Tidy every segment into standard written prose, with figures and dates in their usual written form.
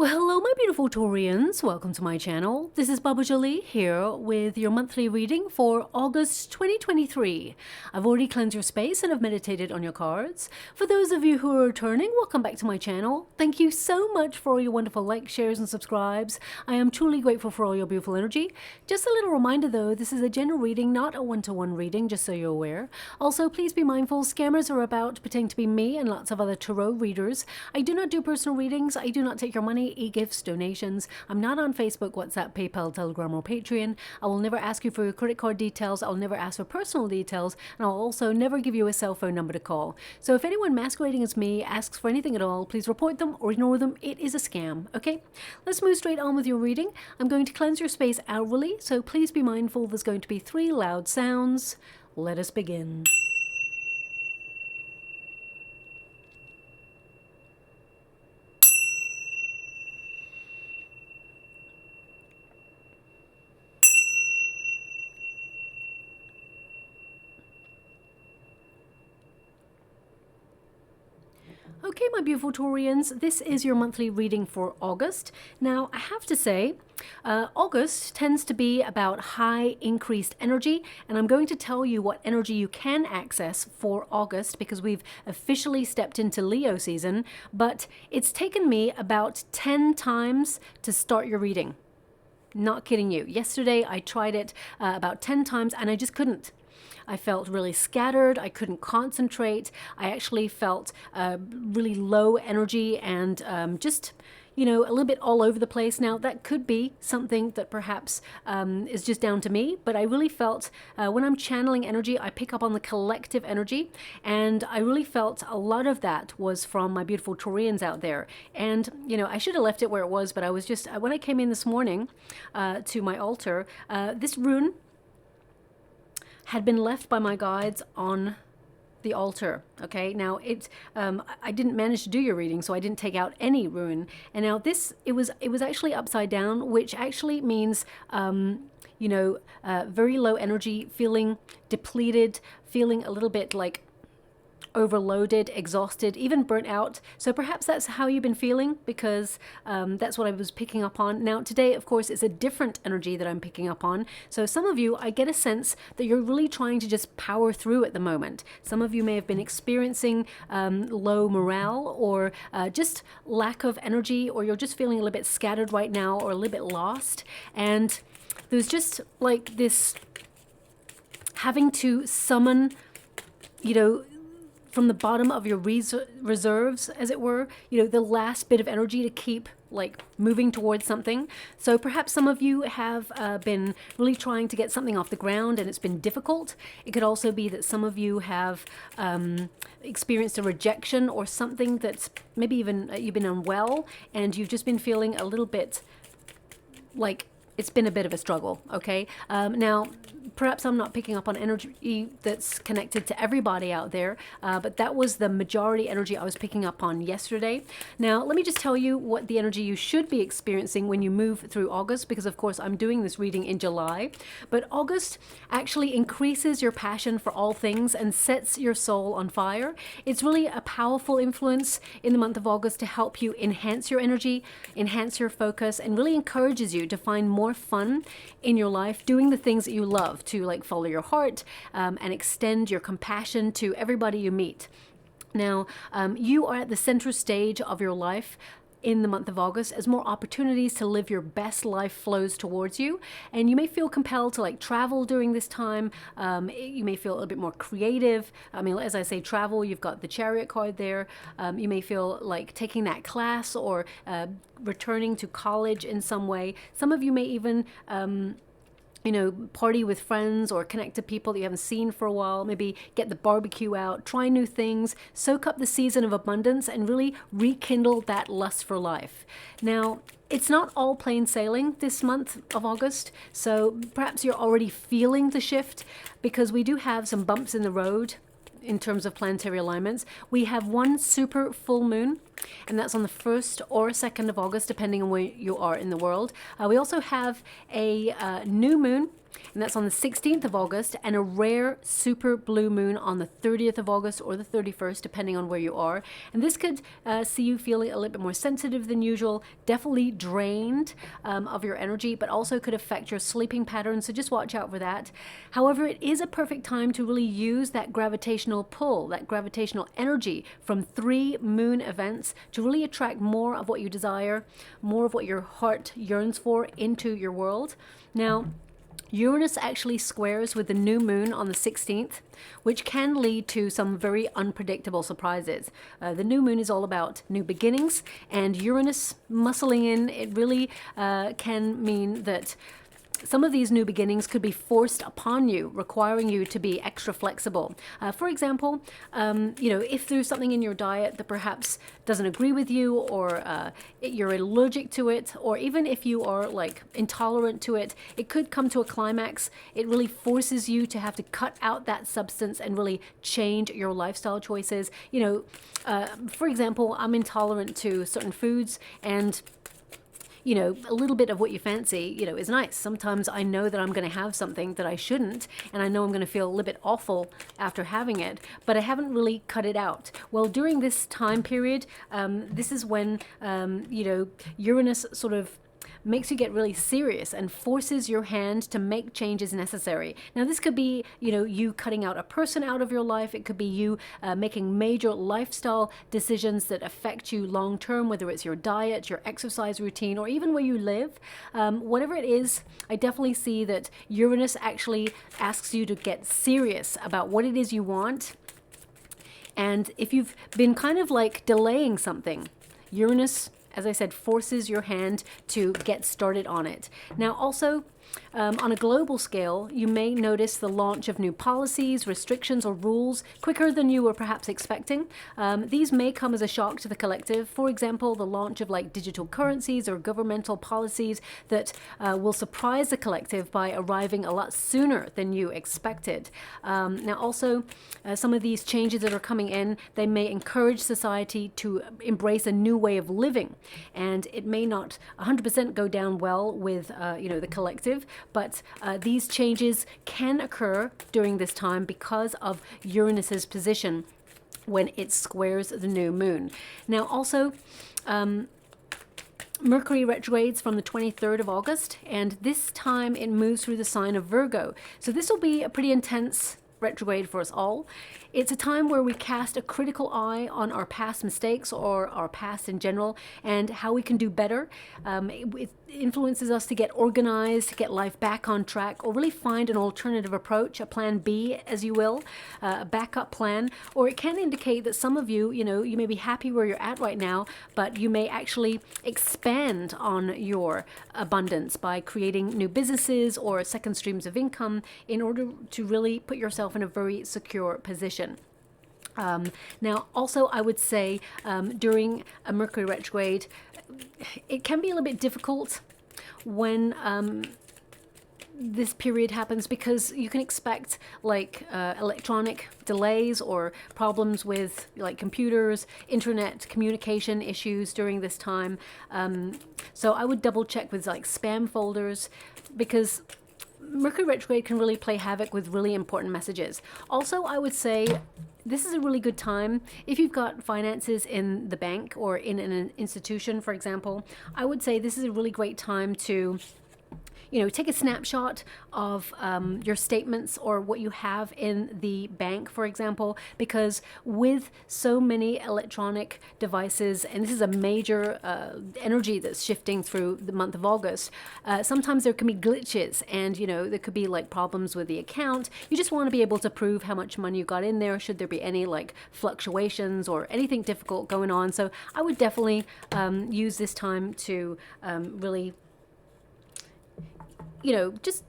Well, hello my beautiful Taurians, welcome to my channel. This is Baba Jolie here with your monthly reading for August 2023. I've already cleansed your space and have meditated on your cards. For those of you who are returning, welcome back to my channel. Thank you so much for all your wonderful likes, shares and subscribes. I am truly grateful for all your beautiful energy. Just a little reminder though, this is a general reading, not a one-to-one reading, just so you're aware. Also, please be mindful, scammers are about pretending to be me and lots of other tarot readers. I do not do personal readings, I do not take your money, e-gifts, donations. I'm not on Facebook, WhatsApp, PayPal, Telegram, or Patreon. I will never ask you for your credit card details. I'll never ask for personal details. And I'll also never give you a cell phone number to call. So if anyone masquerading as me asks for anything at all, please report them or ignore them. It is a scam, okay? Let's move straight on with your reading. I'm going to cleanse your space outwardly, so please be mindful there's going to be 3 loud sounds. Let us begin. Okay, my beautiful Taurians, this is your monthly reading for August. Now, I have to say, August tends to be about high increased energy, and I'm going to tell you what energy you can access for August because we've officially stepped into Leo season, but it's taken me about 10 times to start your reading. Not kidding you. Yesterday, I tried it about 10 times and I just couldn't. I felt really scattered. I couldn't concentrate. I actually felt really low energy and just, you know, a little bit all over the place. Now, that could be something that perhaps is just down to me, but I really felt when I'm channeling energy, I pick up on the collective energy, and I really felt a lot of that was from my beautiful Taurians out there. And, you know, I should have left it where it was, but I was just, when I came in this morning to my altar, this rune had been left by my guides on the altar. Okay, now I didn't manage to do your reading, so I didn't take out any rune. And now this, it was actually upside down, which actually means you know, very low energy, feeling depleted, feeling a little bit like overloaded, exhausted, even burnt out. So perhaps that's how you've been feeling, because that's what I was picking up on. Now today, of course, it's a different energy that I'm picking up on. So some of you, I get a sense that you're really trying to just power through at the moment. Some of you may have been experiencing low morale or just lack of energy, or you're just feeling a little bit scattered right now or a little bit lost. And there's just like this having to summon, you know, from the bottom of your reserves, as it were, you know, the last bit of energy to keep like moving towards something. So perhaps some of you have been really trying to get something off the ground and it's been difficult. It could also be that some of you have experienced a rejection or something that's maybe even you've been unwell and you've just been feeling a little bit like it's been a bit of a struggle, okay? Now, perhaps I'm not picking up on energy that's connected to everybody out there, but that was the majority energy I was picking up on yesterday. Now, let me just tell you what the energy you should be experiencing when you move through August, because of course I'm doing this reading in July, but August actually increases your passion for all things and sets your soul on fire. It's really a powerful influence in the month of August to help you enhance your energy, enhance your focus, and really encourages you to find more fun in your life, doing the things that you love, to like follow your heart and extend your compassion to everybody you meet. Now, you are at the center stage of your life in the month of August as more opportunities to live your best life flows towards you, and you may feel compelled to like travel during this time. You may feel a little bit more creative. I mean, as I say travel, you've got the Chariot card there. You may feel like taking that class or returning to college in some way. Some of you may even you know, party with friends or connect to people that you haven't seen for a while, maybe get the barbecue out, try new things, soak up the season of abundance and really rekindle that lust for life. Now, it's not all plain sailing this month of August, so perhaps you're already feeling the shift because we do have some bumps in the road in terms of planetary alignments. We have one super full moon, and that's on the 1st or 2nd of August, depending on where you are in the world. We also have a new moon and that's on the 16th of August, and a rare super blue moon on the 30th of August or the 31st, depending on where you are. And this could see you feeling a little bit more sensitive than usual, definitely drained of your energy, but also could affect your sleeping patterns, so just watch out for that. However, it is a perfect time to really use that gravitational pull, that gravitational energy from 3 moon events to really attract more of what you desire, more of what your heart yearns for into your world. Now, Uranus actually squares with the new moon on the 16th, which can lead to some very unpredictable surprises. The new moon is all about new beginnings, and Uranus muscling in, it really can mean that some of these new beginnings could be forced upon you, requiring you to be extra flexible. For example, if there's something in your diet that perhaps doesn't agree with you, or you're allergic to it, or even if you are like intolerant to it, it could come to a climax. It really forces you to have to cut out that substance and really change your lifestyle choices. For example, I'm intolerant to certain foods, and a little bit of what you fancy, is nice. Sometimes I know that I'm going to have something that I shouldn't, and I know I'm going to feel a little bit awful after having it, but I haven't really cut it out. Well, during this time period, this is when, Uranus sort of makes you get really serious and forces your hand to make changes necessary. Now, this could be, you cutting out a person out of your life. It could be you making major lifestyle decisions that affect you long term, whether it's your diet, your exercise routine, or even where you live. Whatever it is, I definitely see that Uranus actually asks you to get serious about what it is you want. And if you've been kind of like delaying something, Uranus, as I said, forces your hand to get started on it. Now, also, on a global scale, you may notice the launch of new policies, restrictions, or rules quicker than you were perhaps expecting. These may come as a shock to the collective. For example, the launch of like digital currencies or governmental policies that will surprise the collective by arriving a lot sooner than you expected. Now, also, some of these changes that are coming in, they may encourage society to embrace a new way of living, and it may not 100% go down well with the collective. But these changes can occur during this time because of Uranus's position when it squares the new moon. Now, also, Mercury retrogrades from the 23rd of August, and this time it moves through the sign of Virgo. So this will be a pretty intense retrograde for us all. It's a time where we cast a critical eye on our past mistakes or our past in general and how we can do better. It influences us to get organized, to get life back on track, or really find an alternative approach, a plan B, as you will, a backup plan. Or it can indicate that some of you, you may be happy where you're at right now, but you may actually expand on your abundance by creating new businesses or second streams of income in order to really put yourself in a very secure position. Now, also, I would say during a Mercury retrograde, it can be a little bit difficult when this period happens, because you can expect like electronic delays or problems with like computers, internet communication issues during this time. So I would double check with like spam folders, because Mercury retrograde can really play havoc with really important messages. Also, I would say this is a really good time if you've got finances in the bank or in an institution, for example. I would say this is a really great time to take a snapshot of your statements or what you have in the bank, for example, because with so many electronic devices, and this is a major energy that's shifting through the month of August, sometimes there can be glitches, and there could be like problems with the account. You just want to be able to prove how much money you got in there, should there be any like fluctuations or anything difficult going on. So I would definitely use this time to really just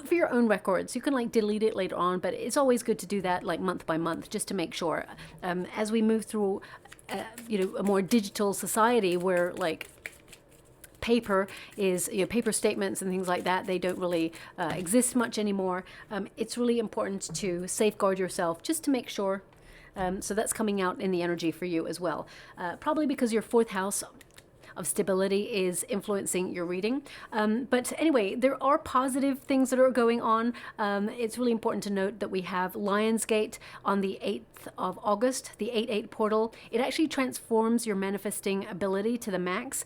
for your own records. You can like delete it later on, but it's always good to do that like month by month, just to make sure as we move through a more digital society where like paper is, paper statements and things like that, they don't really exist much anymore. It's really important to safeguard yourself, just to make sure. So that's coming out in the energy for you as well. Probably because your fourth house of stability is influencing your reading. But anyway, there are positive things that are going on. It's really important to note that we have Lionsgate on the 8th of August, the 8/8 portal. It actually transforms your manifesting ability to the max.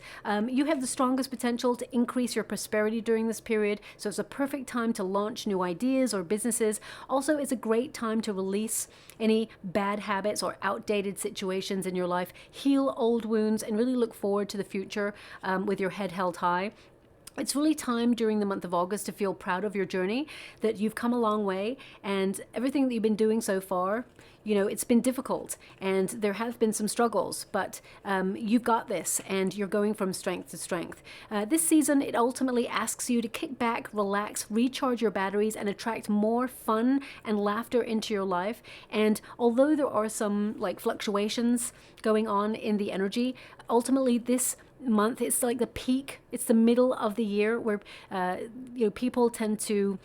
You have the strongest potential to increase your prosperity during this period, so it's a perfect time to launch new ideas or businesses. Also, it's a great time to release any bad habits or outdated situations in your life, heal old wounds, and really look forward to the future with your head held high. It's really time during the month of August to feel proud of your journey, that you've come a long way, and everything that you've been doing so far, you know, it's been difficult and there have been some struggles, but you've got this and you're going from strength to strength. This season, it ultimately asks you to kick back, relax, recharge your batteries, and attract more fun and laughter into your life. And although there are some like fluctuations going on in the energy, ultimately this month, it's like the peak, it's the middle of the year where you know, people tend to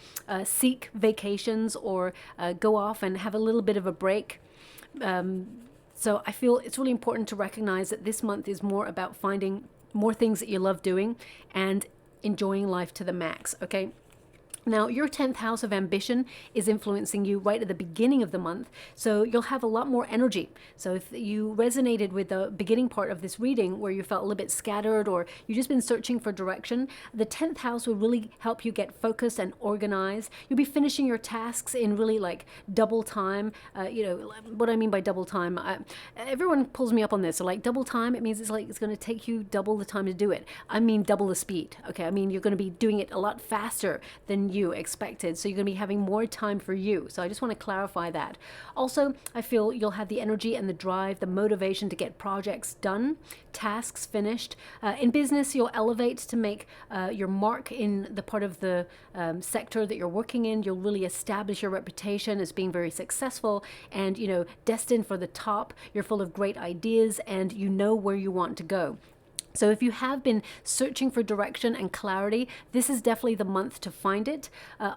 seek vacations or go off and have a little bit of a break. So I feel it's really important to recognize that this month is more about finding more things that you love doing and enjoying life to the max, okay? Now, your 10th house of ambition is influencing you right at the beginning of the month, so you'll have a lot more energy. So if you resonated with the beginning part of this reading where you felt a little bit scattered or you've just been searching for direction, the 10th house will really help you get focused and organized. You'll be finishing your tasks in really like double time. You know, what I mean by double time, everyone pulls me up on this. So like double time, it means it's like it's going to take you double the time to do it. I mean double the speed, okay? I mean you're going to be doing it a lot faster than you expected, so you're going to be having more time for you. So I just want to clarify that. Also, I feel you'll have the energy and the drive, the motivation to get projects done, tasks finished. In business, you'll elevate to make your mark in the part of the sector that you're working in. You'll really establish your reputation as being very successful and, you know, destined for the top. You're full of great ideas and you know where you want to go. So if you have been searching for direction and clarity, this is definitely the month to find it.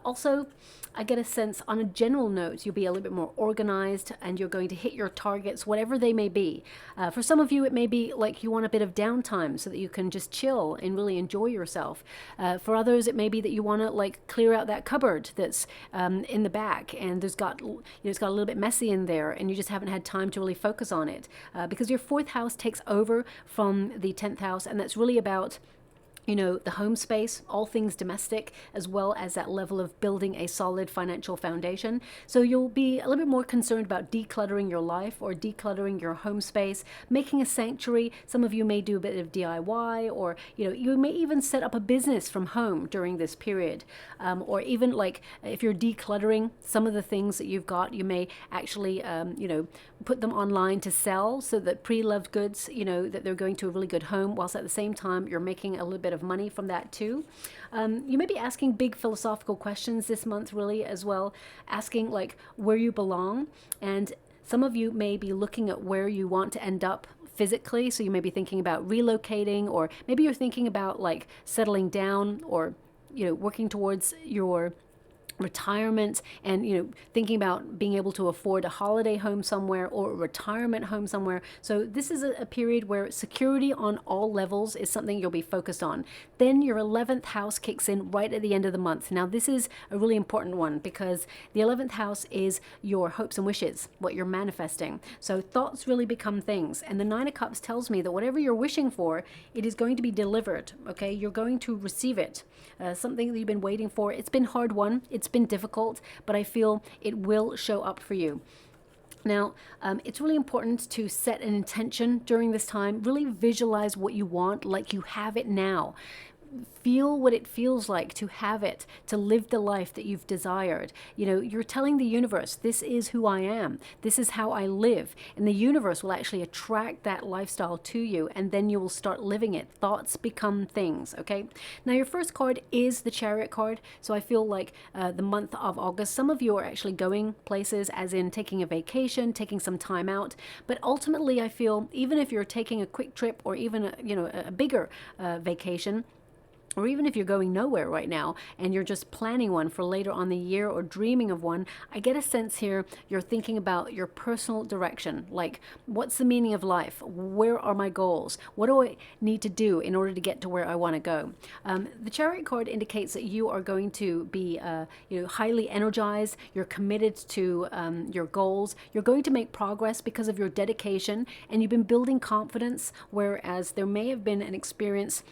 Also, I get a sense on a general note, you'll be a little bit more organized and you're going to hit your targets, whatever they may be. For some of you, it may be like you want a bit of downtime so that you can just chill and really enjoy yourself. For others, it may be that you want to like clear out that cupboard that's in the back and it's got a little bit messy in there and you just haven't had time to really focus on it. Because your 4th house takes over from the 10th house, and that's really about, you know, the home space, all things domestic, as well as that level of building a solid financial foundation. So you'll be a little bit more concerned about decluttering your life or decluttering your home space, making a sanctuary. Some of you may do a bit of DIY, or, you know, you may even set up a business from home during this period. Or even like if you're decluttering some of the things that you've got, you may actually, you know, put them online to sell so that pre-loved goods, you know, that they're going to a really good home, whilst at the same time you're making a little bit of money from that too. You may be asking big philosophical questions this month really as well, asking like where you belong, and some of you may be looking at where you want to end up physically. So you may be thinking about relocating, or maybe you're thinking about like settling down, or, you know, working towards your retirement and, you know, thinking about being able to afford a holiday home somewhere or a retirement home somewhere. So this is a period where security on all levels is something you'll be focused on. Then your 11th house kicks in right at the end of the month. Now this is a really important one because the 11th house is your hopes and wishes, what you're manifesting. So thoughts really become things, and the 9 of Cups tells me that whatever you're wishing for, it is going to be delivered. Okay, you're going to receive it. Something that you've been waiting for. It's been hard won. It's been difficult, but I feel it will show up for you. Now, it's really important to set an intention during this time. Really visualize what you want like you have it now. Feel what it feels like to have it, to live the life that you've desired. You know, you're telling the universe, this is who I am. This is how I live. And the universe will actually attract that lifestyle to you, and then you will start living it. Thoughts become things, okay? Now, your first card is the Chariot card. So I feel like the month of August, some of you are actually going places, as in taking a vacation, taking some time out. But ultimately, I feel even if you're taking a quick trip or even a bigger vacation, or even if you're going nowhere right now and you're just planning one for later on the year or dreaming of one, I get a sense here you're thinking about your personal direction. Like, what's the meaning of life? Where are my goals? What do I need to do in order to get to where I want to go? The Chariot card indicates that you are going to be highly energized. You're committed to your goals. You're going to make progress because of your dedication, and you've been building confidence, whereas there may have been an experience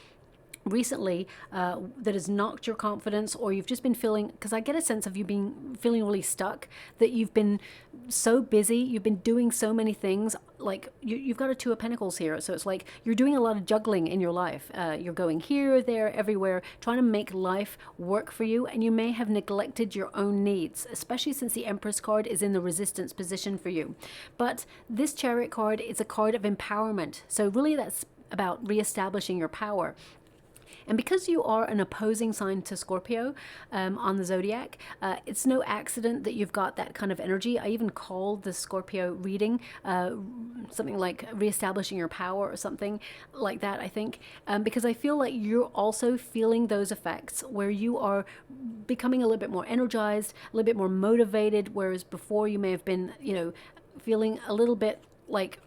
recently that has knocked your confidence, or you've just been feeling, because I get a sense of you being feeling really stuck, that you've been so busy, you've been doing so many things, like you've got a Two of Pentacles here, so it's like you're doing a lot of juggling in your life. You're going here, there, everywhere, trying to make life work for you, and you may have neglected your own needs, especially since the Empress card is in the resistance position for you. But this Chariot card is a card of empowerment, so really that's about reestablishing your power. And because you are an opposing sign to Scorpio on the zodiac, it's no accident that you've got that kind of energy. I even called the Scorpio reading something like reestablishing your power or something like that, I think, because I feel like you're also feeling those effects where you are becoming a little bit more energized, a little bit more motivated, whereas before you may have been, feeling a little bit like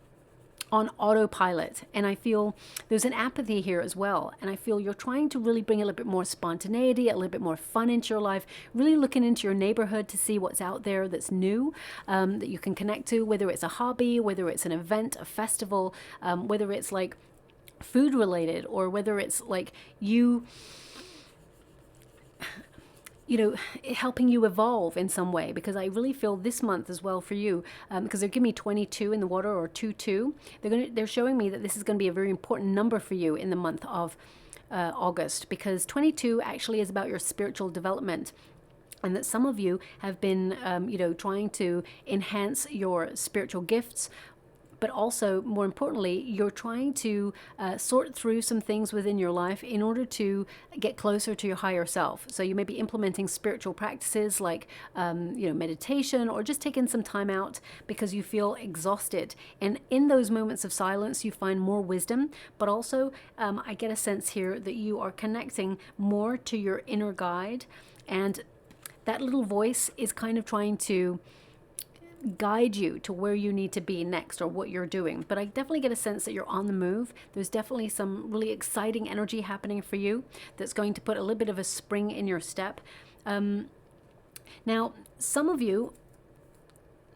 on autopilot. And I feel there's an apathy here as well, and I feel you're trying to really bring a little bit more spontaneity, a little bit more fun into your life, really looking into your neighborhood to see what's out there that's new, that you can connect to, whether it's a hobby, whether it's an event, a festival, whether it's like food related, or whether it's like helping you evolve in some way, because I really feel this month as well for you, because they're giving me 22 in the water, or 2-2. They're showing me that this is going to be a very important number for you in the month of August, because 22 actually is about your spiritual development. And that some of you have been, trying to enhance your spiritual gifts, but also, more importantly, you're trying to sort through some things within your life in order to get closer to your higher self. So you may be implementing spiritual practices like, meditation, or just taking some time out because you feel exhausted. And in those moments of silence, you find more wisdom, but also I get a sense here that you are connecting more to your inner guide. And that little voice is kind of trying to guide you to where you need to be next, or what you're doing. But I definitely get a sense that you're on the move. There's definitely some really exciting energy happening for you that's going to put a little bit of a spring in your step. Now, some of you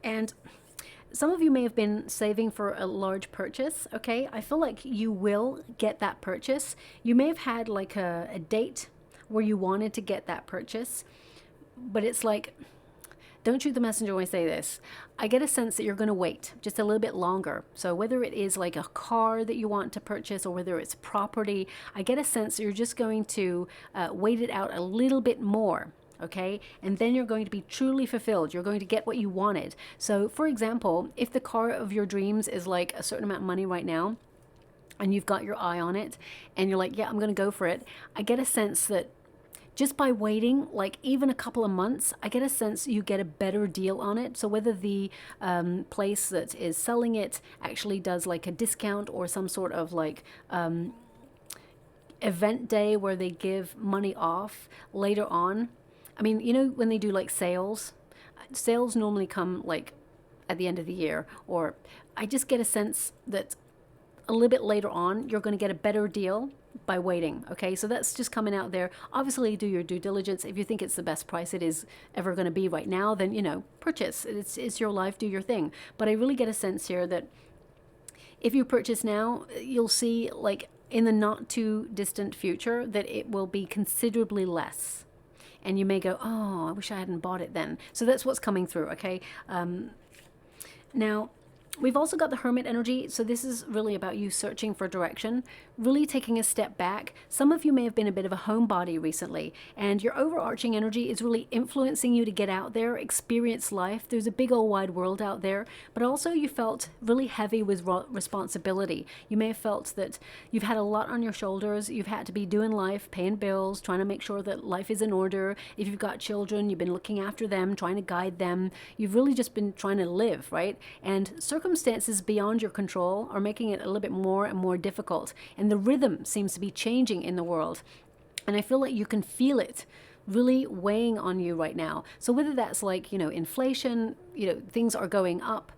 may have been saving for a large purchase, okay? I feel like you will get that purchase. You may have had like a date where you wanted to get that purchase, but it's like, don't shoot the messenger when I say this. I get a sense that you're going to wait just a little bit longer. So whether it is like a car that you want to purchase, or whether it's property, I get a sense that you're just going to wait it out a little bit more. Okay, and then you're going to be truly fulfilled. You're going to get what you wanted. So for example, if the car of your dreams is like a certain amount of money right now, and you've got your eye on it, and you're like, yeah, I'm going to go for it, I get a sense that just by waiting, like even a couple of months, I get a sense you get a better deal on it. So whether the place that is selling it actually does like a discount, or some sort of like event day where they give money off later on. I mean, when they do like sales normally come like at the end of the year, or I just get a sense that a little bit later on, you're going to get a better deal by waiting. Okay, so that's just coming out there. Obviously, do your due diligence. If you think it's the best price it is ever going to be right now, then purchase. It's your life, do your thing. But I really get a sense here that if you purchase now, you'll see like in the not too distant future that it will be considerably less, and you may go, oh, I wish I hadn't bought it then. So that's what's coming through. Okay, now we've also got the Hermit energy. So this is really about you searching for direction, really taking a step back. Some of you may have been a bit of a homebody recently, and your overarching energy is really influencing you to get out there, experience life. There's a big old wide world out there, but also you felt really heavy with responsibility. You may have felt that you've had a lot on your shoulders. You've had to be doing life, paying bills, trying to make sure that life is in order. If you've got children, you've been looking after them, trying to guide them. You've really just been trying to live, right? And circumstances beyond your control are making it a little bit more and more difficult. And the rhythm seems to be changing in the world. And I feel like you can feel it really weighing on you right now. So whether that's like, inflation, things are going up,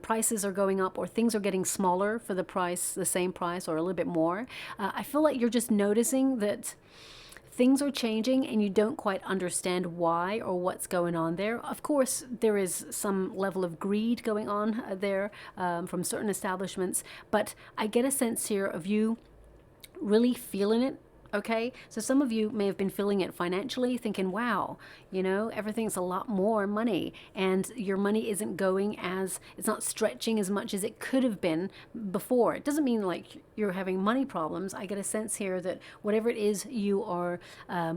prices are going up, or things are getting smaller for the same price, or a little bit more. I feel like you're just noticing that things are changing and you don't quite understand why or what's going on there. Of course, there is some level of greed going on there from certain establishments, but I get a sense here of you really feeling it. Okay, so some of you may have been feeling it financially, thinking, wow, everything's a lot more money, and your money isn't it's not stretching as much as it could have been before. It doesn't mean like you're having money problems. I get a sense here that whatever it is you are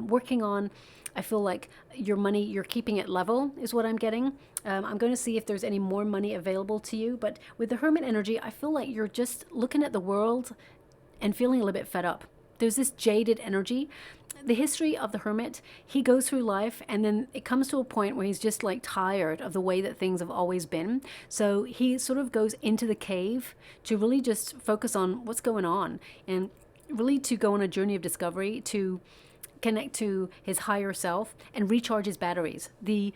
working on, I feel like your money, you're keeping it level is what I'm getting. I'm going to see if there's any more money available to you. But with the Hermit energy, I feel like you're just looking at the world and feeling a little bit fed up. There's this jaded energy. The history of the Hermit, he goes through life and then it comes to a point where he's just like tired of the way that things have always been. So he sort of goes into the cave to really just focus on what's going on and really to go on a journey of discovery, to connect to his higher self and recharge his batteries. The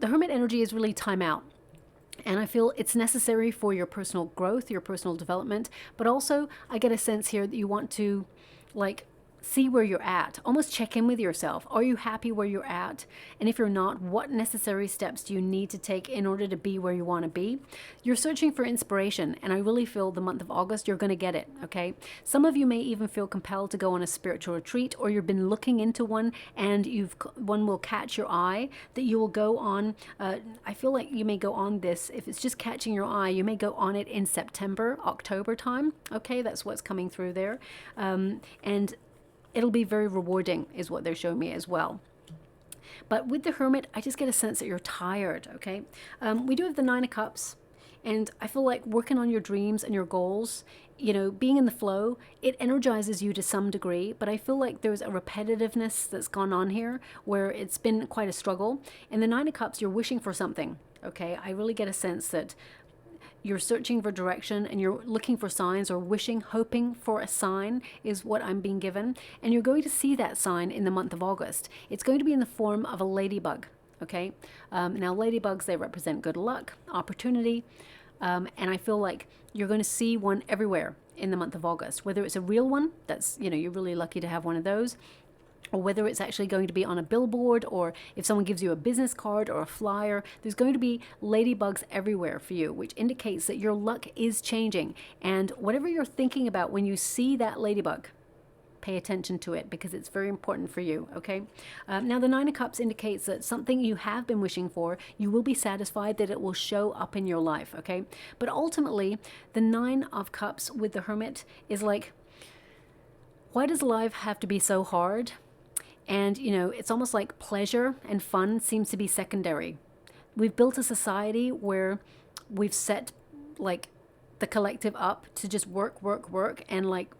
Hermit energy is really time out. And I feel it's necessary for your personal growth, your personal development, but also I get a sense here that you want to like see where you're at, almost check in with yourself. Are you happy where you're at? And if you're not, what necessary steps do you need to take in order to be where you want to be? You're searching for inspiration, and I really feel the month of August, you're going to get it, okay? Some of you may even feel compelled to go on a spiritual retreat, or you've been looking into one, and one will catch your eye, that you will go on. I feel like you may go on this, if it's just catching your eye, you may go on it in September, October time, okay? That's what's coming through there. And it'll be very rewarding is what they're showing me as well. But with the Hermit, I just get a sense that you're tired, okay? We do have the Nine of Cups, and I feel like working on your dreams and your goals, being in the flow, it energizes you to some degree, but I feel like there's a repetitiveness that's gone on here where it's been quite a struggle. And the Nine of Cups, you're wishing for something, okay? I really get a sense that you're searching for direction and you're looking for signs, or wishing, hoping for a sign is what I'm being given. And you're going to see that sign in the month of August. It's going to be in the form of a ladybug, okay? Now, ladybugs, they represent good luck, opportunity, and I feel like you're going to see one everywhere in the month of August. Whether it's a real one, that's, you're really lucky to have one of those, or whether it's actually going to be on a billboard, or if someone gives you a business card or a flyer, there's going to be ladybugs everywhere for you, which indicates that your luck is changing. And whatever you're thinking about when you see that ladybug, pay attention to it, because it's very important for you, okay? Now, the Nine of Cups indicates that something you have been wishing for, you will be satisfied that it will show up in your life, okay? But ultimately, the Nine of Cups with the Hermit is like, why does life have to be so hard? And, it's almost like pleasure and fun seems to be secondary. We've built a society where we've set like the collective up to just work, and like,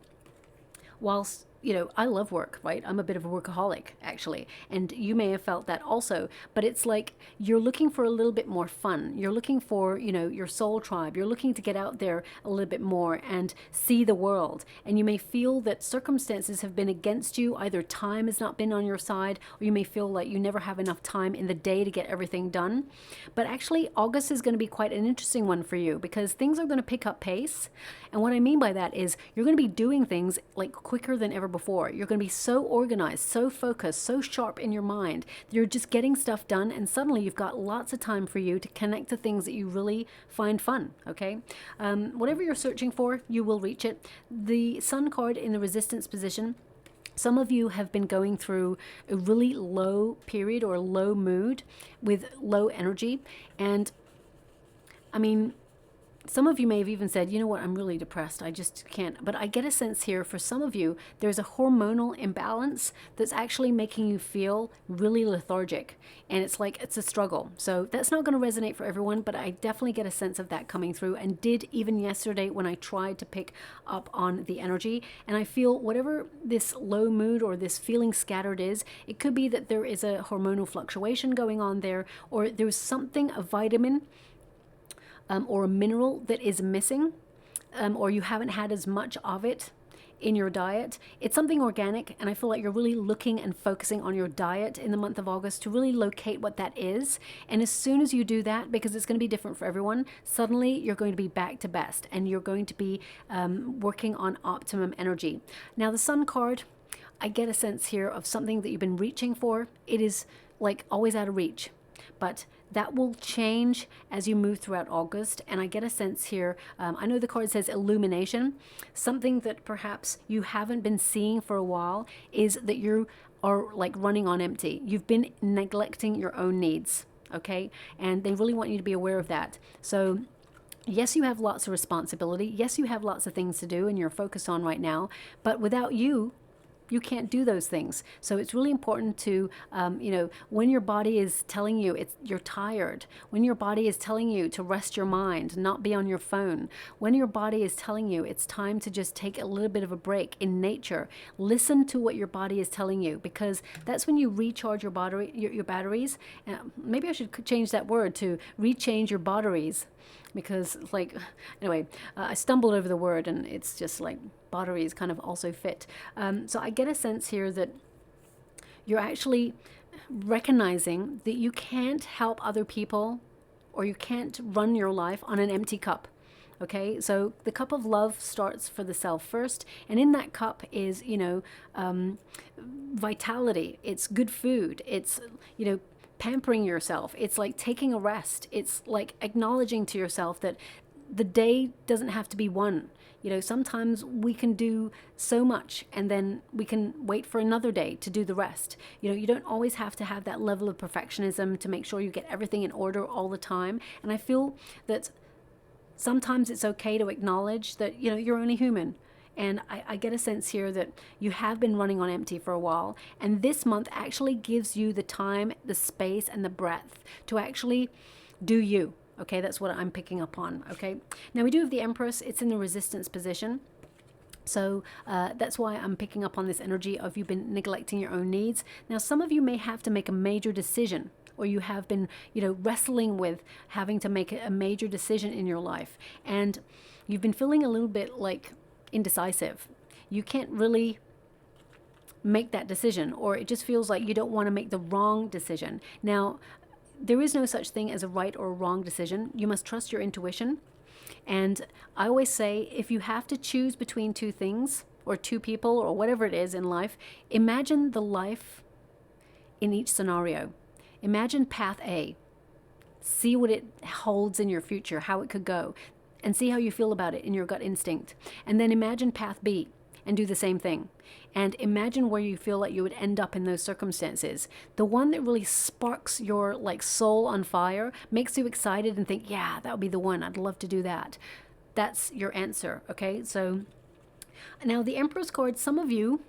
whilst I love work, right? I'm a bit of a workaholic, actually. And you may have felt that also. But it's like you're looking for a little bit more fun. You're looking for, your soul tribe. You're looking to get out there a little bit more and see the world. And you may feel that circumstances have been against you. Either time has not been on your side, or you may feel like you never have enough time in the day to get everything done. But actually, August is going to be quite an interesting one for you, because things are going to pick up pace. And what I mean by that is you're going to be doing things like quicker than ever before. You're going to be so organized, so focused, so sharp in your mind. You're just getting stuff done, and suddenly you've got lots of time for you to connect to things that you really find fun, okay? Whatever you're searching for, you will reach it. The Sun card in the resistance position, some of you have been going through a really low period or low mood with low energy. And I mean, some of you may have even said, you know what, I'm really depressed. I just can't. But I get a sense here for some of you, there's a hormonal imbalance that's actually making you feel really lethargic. And it's like, it's a struggle. So that's not going to resonate for everyone, but I definitely get a sense of that coming through, and did even yesterday when I tried to pick up on the energy. And I feel whatever this low mood or this feeling scattered is, it could be that there is a hormonal fluctuation going on there, or there's something, a vitamin, or a mineral that is missing, or you haven't had as much of it in your diet. It's something organic, and I feel like you're really looking and focusing on your diet in the month of August to really locate what that is. And as soon as you do that, because it's going to be different for everyone, suddenly you're going to be back to best, and you're going to be working on optimum energy. Now, the Sun card, I get a sense here of something that you've been reaching for. It is like always out of reach, but that will change as you move throughout August. And I get a sense here, I know the card says illumination. Something that perhaps you haven't been seeing for a while is that you are like running on empty. You've been neglecting your own needs, okay? And they really want you to be aware of that. So yes, you have lots of responsibility. Yes, you have lots of things to do and you're focused on right now, but without you, you can't do those things. So it's really important to, when your body is telling you you're tired, when your body is telling you to rest your mind, not be on your phone, when your body is telling you it's time to just take a little bit of a break in nature, listen to what your body is telling you, because that's when you recharge your batteries. Maybe I should change that word to rechange your batteries, because anyway, I stumbled over the word and it's just like batteries kind of also fit. So I get a sense here that you're actually recognizing that you can't help other people, or you can't run your life on an empty cup. Okay, so the cup of love starts for the self first, and in that cup is, vitality, it's good food, it's, pampering yourself, it's like taking a rest, it's like acknowledging to yourself that the day doesn't have to be one. Sometimes we can do so much and then we can wait for another day to do the rest. You don't always have to have that level of perfectionism to make sure you get everything in order all the time. And I feel that sometimes it's okay to acknowledge that, you're only human. And I get a sense here that you have been running on empty for a while. And this month actually gives you the time, the space, and the breadth to actually do you. Okay, that's what I'm picking up on. Okay, now we do have the Empress. It's in the resistance position. So that's why I'm picking up on this energy of you've been neglecting your own needs. Now, some of you may have to make a major decision, or you have been, wrestling with having to make a major decision in your life. And you've been feeling a little bit like indecisive. You can't really make that decision, or it just feels like you don't want to make the wrong decision. Now, there is no such thing as a right or a wrong decision. You must trust your intuition. And I always say, if you have to choose between two things or two people or whatever it is in life, imagine the life in each scenario. Imagine path A. See what it holds in your future, how it could go, and see how you feel about it in your gut instinct. And then imagine path B and do the same thing. And imagine where you feel like you would end up in those circumstances. The one that really sparks your soul on fire, makes you excited and think, yeah, that would be the one. I'd love to do that. That's your answer, okay? So now the Empress card, some of you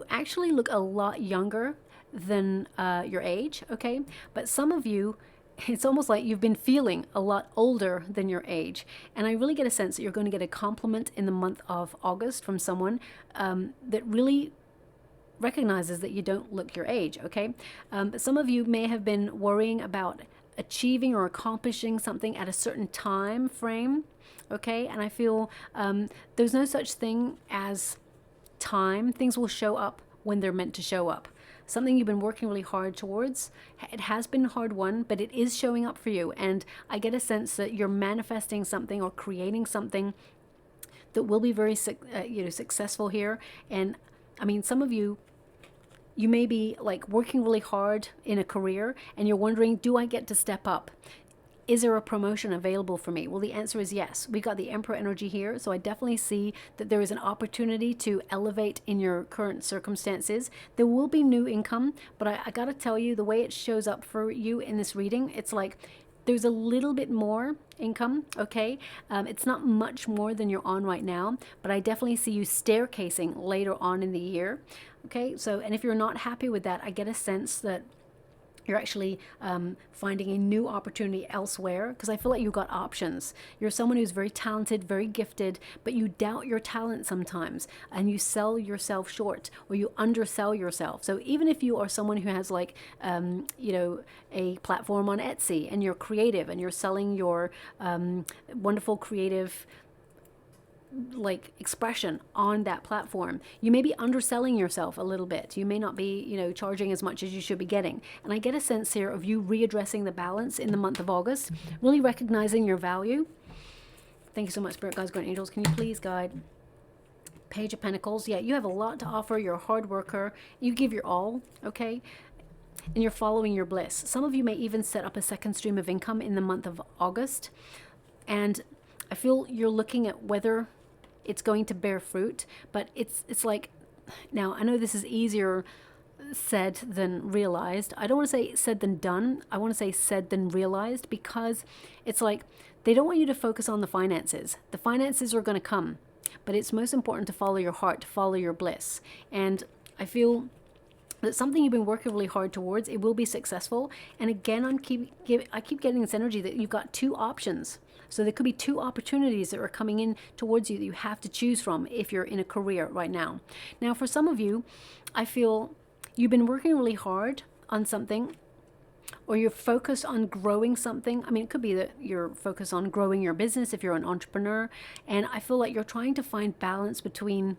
actually look a lot younger than your age, okay? But some of you, it's almost like you've been feeling a lot older than your age. And I really get a sense that you're going to get a compliment in the month of August from someone that really recognizes that you don't look your age, okay? But some of you may have been worrying about achieving or accomplishing something at a certain time frame, okay? And I feel there's no such thing as time. Things will show up when they're meant to show up. Something you've been working really hard towards. It has been hard won, but it is showing up for you. And I get a sense that you're manifesting something or creating something that will be very successful here. And I mean, some of you may be working really hard in a career and you're wondering, do I get to step up? Is there a promotion available for me? Well, the answer is yes. We got the Emperor energy here, so I definitely see that there is an opportunity to elevate in your current circumstances. There will be new income, but I got to tell you, the way it shows up for you in this reading, it's like there's a little bit more income, okay? It's not much more than you're on right now, but I definitely see you staircasing later on in the year, okay? So, and if you're not happy with that, I get a sense that you're actually finding a new opportunity elsewhere, because I feel like you've got options. You're someone who's very talented, very gifted, but you doubt your talent sometimes and you sell yourself short or you undersell yourself. So even if you are someone who has a platform on Etsy and you're creative and you're selling your wonderful creative like expression on that platform. You may be underselling yourself a little bit. You may not be, you know, charging as much as you should be getting. And I get a sense here of you readdressing the balance in the month of August, really recognizing your value. Thank you so much, Spirit Guides, Guardian Angels. Can you please guide? Page of Pentacles. Yeah, you have a lot to offer. You're a hard worker. You give your all, okay? And you're following your bliss. Some of you may even set up a second stream of income in the month of August. And I feel you're looking at whether it's going to bear fruit, but it's like, now I know this is easier said than realized. I don't want to say said than done. I want to say said than realized, because it's like they don't want you to focus on the finances. The finances are going to come, but it's most important to follow your heart, to follow your bliss. And I feel that something you've been working really hard towards, it will be successful. And again, I keep getting this energy that you've got two options. So there could be two opportunities that are coming in towards you that you have to choose from if you're in a career right now. Now, for some of you, I feel you've been working really hard on something, or you're focused on growing something. I mean, it could be that you're focused on growing your business if you're an entrepreneur. And I feel like you're trying to find balance between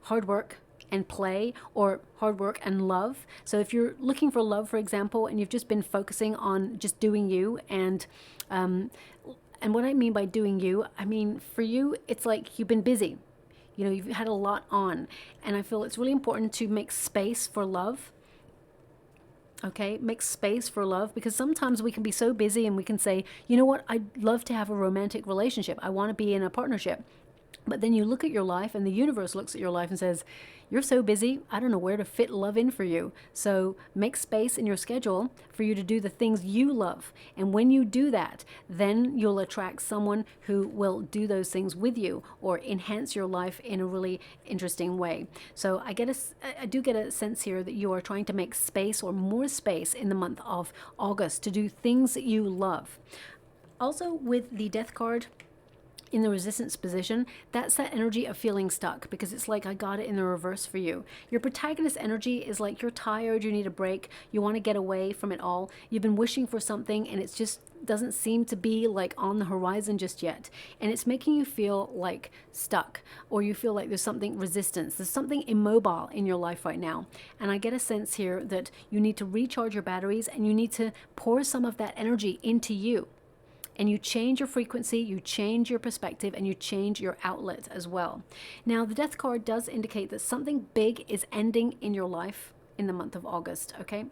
hard work and play, or hard work and love. So if you're looking for love, for example, and you've just been focusing on just doing you, and what I mean by doing you, I mean, for you, it's like you've been busy. You know, you've had a lot on. And I feel it's really important to make space for love. Okay, make space for love, because sometimes we can be so busy and we can say, you know what, I'd love to have a romantic relationship. I want to be in a partnership. But then you look at your life, and the universe looks at your life and says, you're so busy, I don't know where to fit love in for you. So make space in your schedule for you to do the things you love. And when you do that, then you'll attract someone who will do those things with you, or enhance your life in a really interesting way. So I do get a sense here that you are trying to make space, or more space, in the month of August to do things that you love. Also, with the Death card in the resistance position, that's that energy of feeling stuck, because it's like I got it in the reverse for you. Your protagonist energy is like you're tired, you need a break, you want to get away from it all. You've been wishing for something, and it's just doesn't seem to be like on the horizon just yet. And it's making you feel like stuck, or you feel like there's something resistance. There's something immobile in your life right now. And I get a sense here that you need to recharge your batteries, and you need to pour some of that energy into you. And you change your frequency, you change your perspective, and you change your outlet as well. Now, the Death card does indicate that something big is ending in your life in the month of August, okay?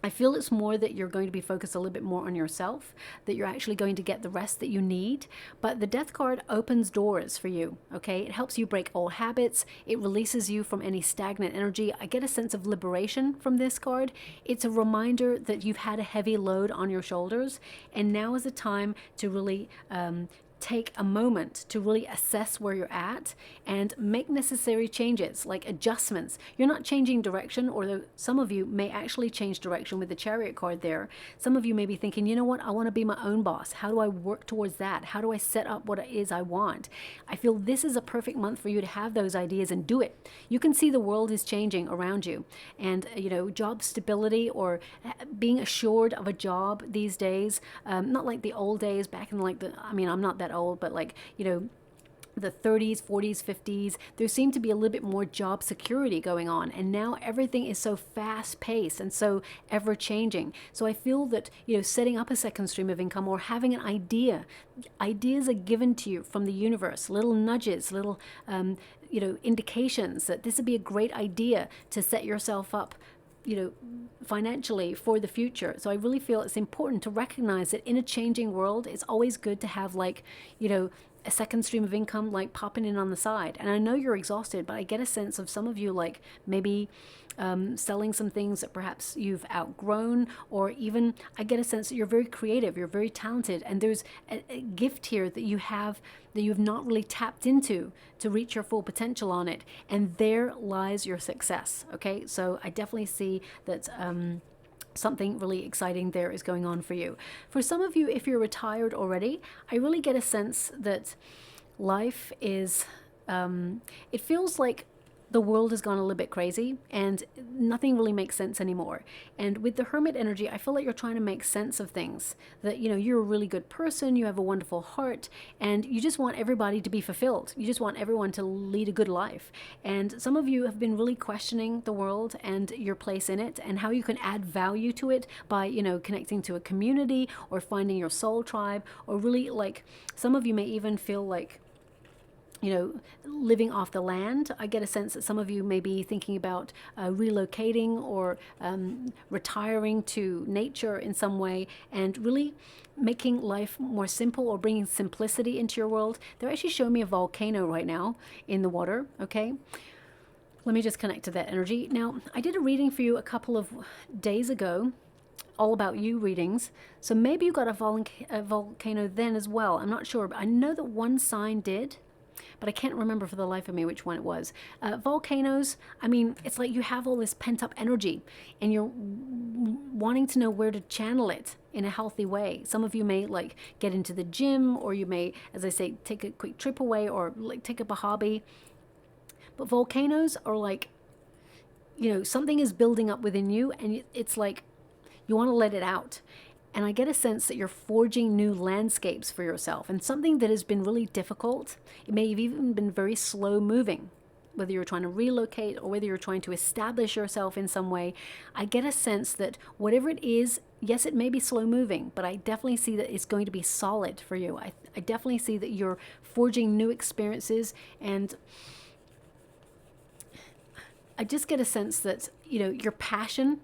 I feel it's more that you're going to be focused a little bit more on yourself, that you're actually going to get the rest that you need. But the Death card opens doors for you, okay? It helps you break old habits. It releases you from any stagnant energy. I get a sense of liberation from this card. It's a reminder that you've had a heavy load on your shoulders, and now is the time to really take a moment to really assess where you're at and make necessary changes, like adjustments. You're not changing direction, although some of you may actually change direction with the Chariot card there. Some of you may be thinking, you know what, I want to be my own boss. How do I work towards that? How do I set up what it is I want? I feel this is a perfect month for you to have those ideas and do it. You can see the world is changing around you, and you know, job stability, or being assured of a job these days, not like the old days back in like I'm not that old, but like, you know, the 30s, 40s, 50s, there seemed to be a little bit more job security going on. And now everything is so fast paced and so ever changing. So I feel that, you know, setting up a second stream of income, or having an idea, ideas are given to you from the universe, little nudges, little, you know, indications that this would be a great idea to set yourself up, you know, financially for the future. So I really feel it's important to recognize that in a changing world, it's always good to have, like, you know, a second stream of income, like popping in on the side. And I know you're exhausted, but I get a sense of some of you, like maybe selling some things that perhaps you've outgrown, or even I get a sense that you're very creative, you're very talented, and there's a gift here that you have that you've not really tapped into to reach your full potential on it. And there lies your success, okay? So I definitely see that something really exciting there is going on for you. For some of you, if you're retired already, I really get a sense that life is, it feels like the world has gone a little bit crazy and nothing really makes sense anymore. And with the Hermit energy, I feel like you're trying to make sense of things. That, you know, you're a really good person, you have a wonderful heart, and you just want everybody to be fulfilled. You just want everyone to lead a good life. And some of you have been really questioning the world and your place in it and how you can add value to it by, you know, connecting to a community or finding your soul tribe, or really, like, some of you may even feel like, you know, living off the land. I get a sense that some of you may be thinking about relocating or retiring to nature in some way and really making life more simple or bringing simplicity into your world. They're actually showing me a volcano right now in the water, okay? Let me just connect to that energy. Now, I did a reading for you a couple of days ago, all about you readings. So maybe you got a volcano then as well. I'm not sure, but I know that one sign did, but I can't remember for the life of me which one it was. Volcanoes, I mean, it's like you have all this pent-up energy and you're wanting to know where to channel it in a healthy way. Some of you may like get into the gym, or you may, as I say, take a quick trip away, or like take up a hobby. But volcanoes are like, you know, something is building up within you and it's like you want to let it out. And I get a sense that you're forging new landscapes for yourself, and something that has been really difficult. It may have even been very slow moving, whether you're trying to relocate or whether you're trying to establish yourself in some way. I get a sense that whatever it is, yes, it may be slow moving, but I definitely see that it's going to be solid for you. I definitely see that you're forging new experiences, and I just get a sense that, you know, your passion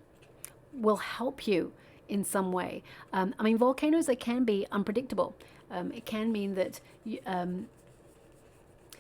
will help you in some way. I mean, volcanoes, they can be unpredictable. It can mean that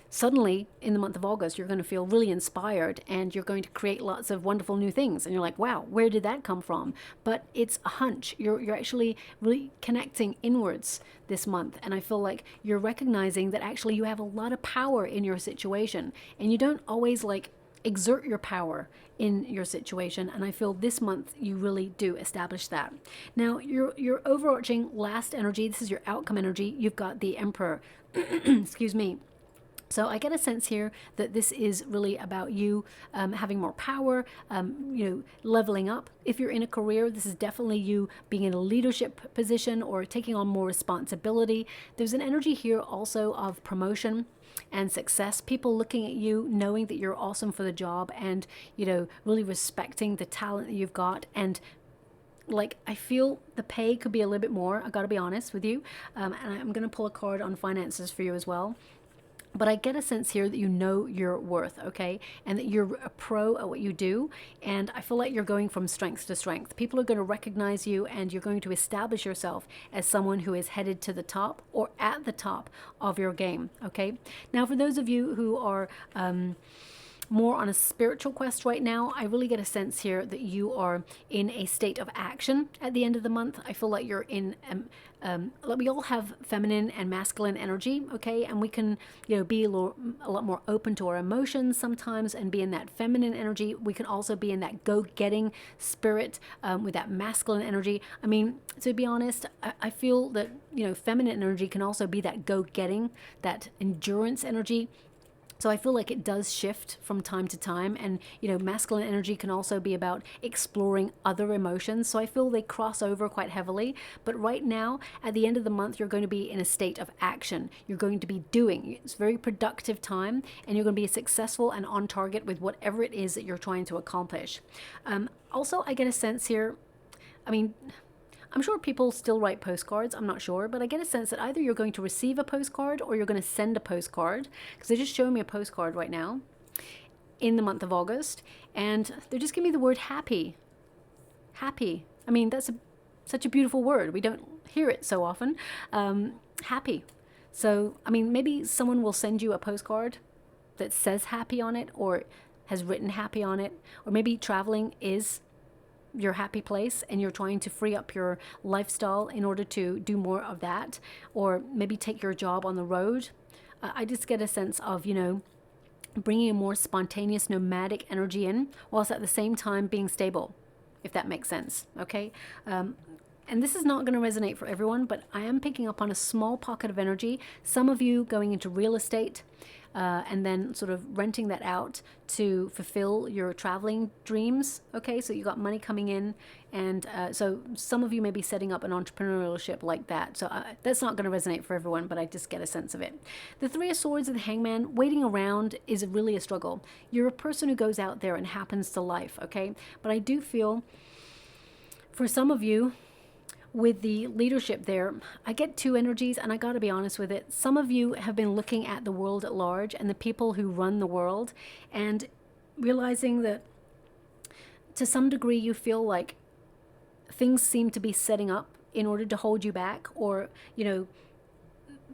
suddenly in the month of August, you're going to feel really inspired and you're going to create lots of wonderful new things. And you're like, wow, where did that come from? But it's a hunch. You're actually really connecting inwards this month. And I feel like you're recognizing that actually you have a lot of power in your situation, and you don't always like exert your power in your situation, and I feel this month you really do establish that. Now, your overarching last energy, this is your outcome energy, you've got the Emperor. Excuse me. So I get a sense here that this is really about you having more power, you know, leveling up. If you're in a career, this is definitely you being in a leadership position or taking on more responsibility. There's an energy here also of promotion and success, people looking at you, knowing that you're awesome for the job, and, you know, really respecting the talent that you've got. And like, I feel the pay could be a little bit more, I gotta be honest with you. And I'm gonna pull a card on finances for you as well. But I get a sense here that you know your worth, okay? And that you're a pro at what you do. And I feel like you're going from strength to strength. People are going to recognize you, and you're going to establish yourself as someone who is headed to the top or at the top of your game, okay? Now, for those of you who are more on a spiritual quest right now, I really get a sense here that you are in a state of action at the end of the month. I feel like you're in, we all have feminine and masculine energy, okay? And we can, you know, be a lot more open to our emotions sometimes and be in that feminine energy. We can also be in that go-getting spirit with that masculine energy. I mean, to be honest, I feel that, you know, feminine energy can also be that go-getting, that endurance energy. So I feel like it does shift from time to time, and, you know, masculine energy can also be about exploring other emotions. So I feel they cross over quite heavily. But right now, at the end of the month, you're going to be in a state of action. You're going to be doing. It's a very productive time, and you're going to be successful and on target with whatever it is that you're trying to accomplish. Also, I get a sense here, I mean, I'm sure people still write postcards, I'm not sure, but I get a sense that either you're going to receive a postcard or you're going to send a postcard, because they're just showing me a postcard right now in the month of August, and they're just giving me the word happy. Happy. I mean, that's such a beautiful word. We don't hear it so often. Happy. So, I mean, maybe someone will send you a postcard that says happy on it, or has written happy on it, or maybe traveling is your happy place and you're trying to free up your lifestyle in order to do more of that, or maybe take your job on the road. I just get a sense of, you know, bringing a more spontaneous nomadic energy in, whilst at the same time being stable, if that makes sense, okay? And this is not going to resonate for everyone, but I am picking up on a small pocket of energy. Some of you going into real estate, and then sort of renting that out to fulfill your traveling dreams. Okay, so you got money coming in, and so some of you may be setting up an entrepreneurship like that. So that's not going to resonate for everyone, but I just get a sense of it. The Three of Swords and the Hangman, waiting around is really a struggle. You're a person who goes out there and happens to life, okay? But I do feel for some of you, with the leadership there, I get two energies, and I got to be honest with it. Some of you have been looking at the world at large and the people who run the world and realizing that to some degree you feel like things seem to be setting up in order to hold you back, or, you know,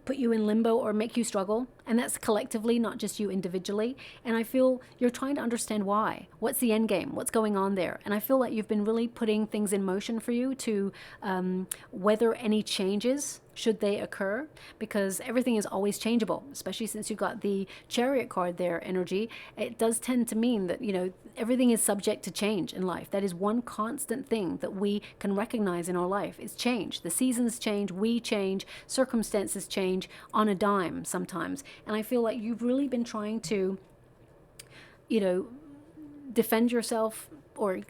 put you in limbo or make you struggle. And that's collectively, not just you individually. And I feel you're trying to understand why. What's the end game? What's going on there? And I feel like you've been really putting things in motion for you to weather any changes should they occur, because everything is always changeable, especially since you've got the Chariot card there, energy. It does tend to mean that, you know, everything is subject to change in life. That is one constant thing that we can recognize in our life is change. The seasons change, we change, circumstances change on a dime sometimes. And I feel like you've really been trying to, you know, defend yourself or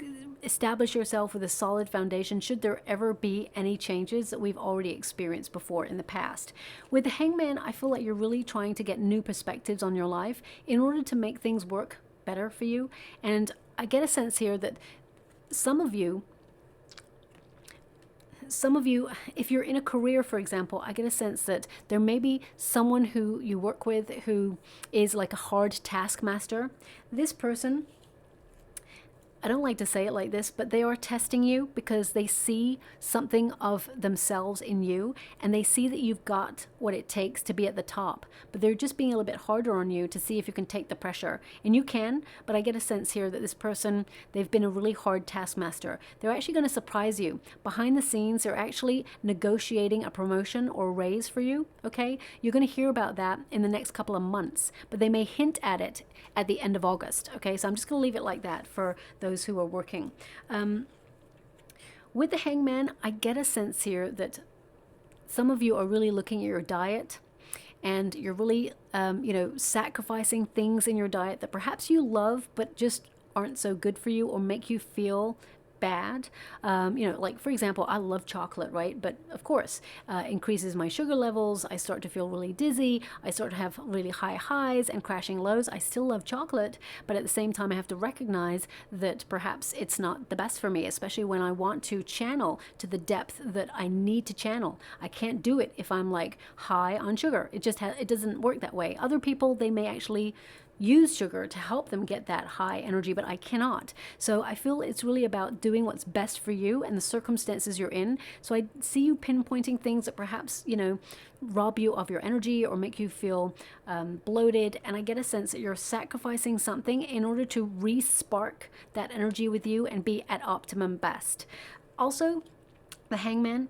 establish yourself with a solid foundation should there ever be any changes that we've already experienced before in the past. With the Hangman, I feel like you're really trying to get new perspectives on your life in order to make things work better for you. And I get a sense here that some of you, if you're in a career, for example, I get a sense that there may be someone who you work with who is like a hard taskmaster. This person, I don't like to say it like this, but they are testing you because they see something of themselves in you, and they see that you've got what it takes to be at the top, but they're just being a little bit harder on you to see if you can take the pressure. And you can, but I get a sense here that this person, they've been a really hard taskmaster. They're actually going to surprise you. Behind the scenes, they're actually negotiating a promotion or raise for you, okay? You're going to hear about that in the next couple of months, but they may hint at it at the end of August, okay? So I'm just going to leave it like that for those who are working. With the Hangman, I get a sense here that some of you are really looking at your diet, and you're really, you know, sacrificing things in your diet that perhaps you love but just aren't so good for you or make you feel bad. You know, like for example, I love chocolate, right? But of course, increases my sugar levels. I start to feel really dizzy. I start to have really high highs and crashing lows. I still love chocolate, but at the same time, I have to recognize that perhaps it's not the best for me, especially when I want to channel to the depth that I need to channel. I can't do it if I'm like high on sugar. It just it doesn't work that way. Other people, they may actually use sugar to help them get that high energy, but I cannot. So I feel it's really about doing what's best for you and the circumstances you're in. So I see you pinpointing things that perhaps, you know, rob you of your energy or make you feel bloated. And I get a sense that you're sacrificing something in order to re-spark that energy with you and be at optimum best. Also, the Hangman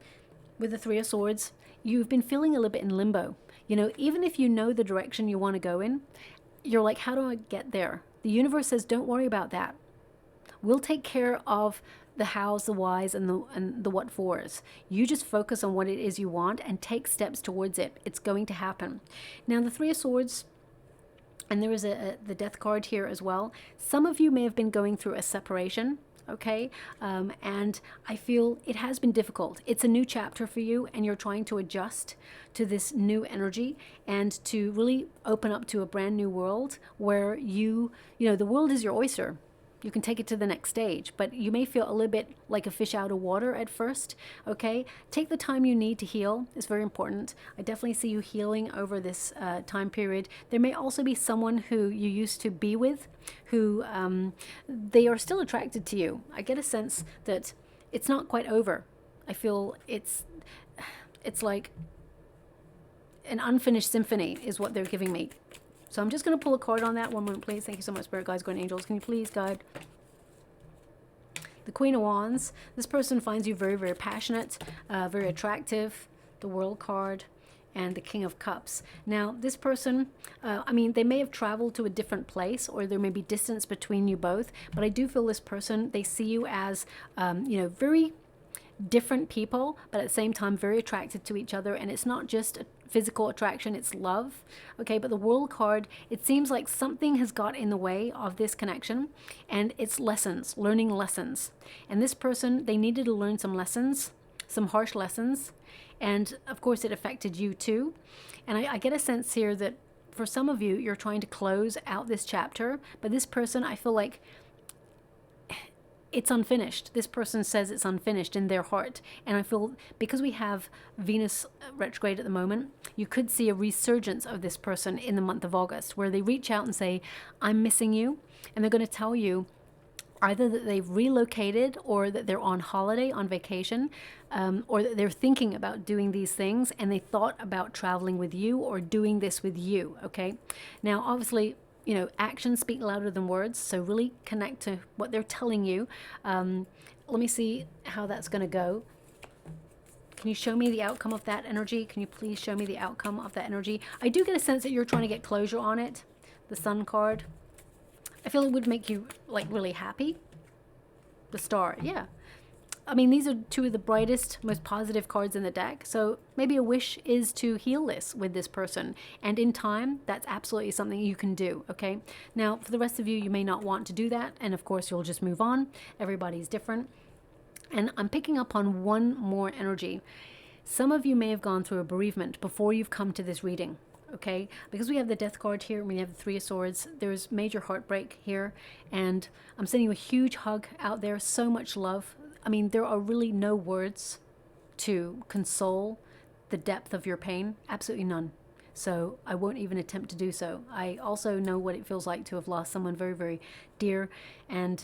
with the Three of Swords, you've been feeling a little bit in limbo. You know, even if you know the direction you want to go in, you're like, how do I get there? The universe says, don't worry about that. We'll take care of the hows, the whys, and the what fors. You just focus on what it is you want and take steps towards it. It's going to happen. Now, the Three of Swords, and there is the Death card here as well. Some of you may have been going through a separation. Okay, and I feel it has been difficult. It's a new chapter for you, and you're trying to adjust to this new energy and to really open up to a brand new world where you know, the world is your oyster. You can take it to the next stage, but you may feel a little bit like a fish out of water at first, okay? Take the time you need to heal. It's very important. I definitely see you healing over this time period. There may also be someone who you used to be with who they are still attracted to you. I get a sense that it's not quite over. I feel it's like an unfinished symphony is what they're giving me. So I'm just going to pull a card on that. One moment, please. Thank you so much, Spirit Guides, Guardian Angels. Can you please guide? The Queen of Wands. This person finds you very, very passionate, very attractive. The World card and the King of Cups. Now, this person, I mean, they may have traveled to a different place, or there may be distance between you both, but I do feel this person, they see you as, you know, very different people, but at the same time very attracted to each other. And it's not just physical attraction, it's love. Okay, but the World card, it seems like something has got in the way of this connection, and it's lessons, learning lessons. And this person, they needed to learn some lessons, some harsh lessons, and of course it affected you too. And I get a sense here that for some of you, you're trying to close out this chapter, but this person, I feel like it's unfinished. This person says it's unfinished in their heart. And I feel because we have Venus retrograde at the moment, you could see a resurgence of this person in the month of August, where they reach out and say, I'm missing you. And they're going to tell you either that they've relocated, or that they're on holiday, on vacation, or that they're thinking about doing these things and they thought about traveling with you or doing this with you. Okay. Now, obviously, you know, actions speak louder than words, so really connect to what they're telling you. Let me see how that's going to go. Can you show me the outcome of that energy? Can you please show me the outcome of that energy? I do get a sense that you're trying to get closure on it. The Sun card, I feel it would make you like really happy. The Star, yeah. I mean, these are two of the brightest, most positive cards in the deck. So maybe a wish is to heal this with this person. And in time, that's absolutely something you can do, okay? Now, for the rest of you, you may not want to do that. And of course, you'll just move on. Everybody's different. And I'm picking up on one more energy. Some of you may have gone through a bereavement before you've come to this reading, okay? Because we have the Death card here and we have the Three of Swords, there's major heartbreak here. And I'm sending you a huge hug out there, so much love. I mean, there are really no words to console the depth of your pain. Absolutely none. So I won't even attempt to do so. I also know what it feels like to have lost someone very, very dear. And,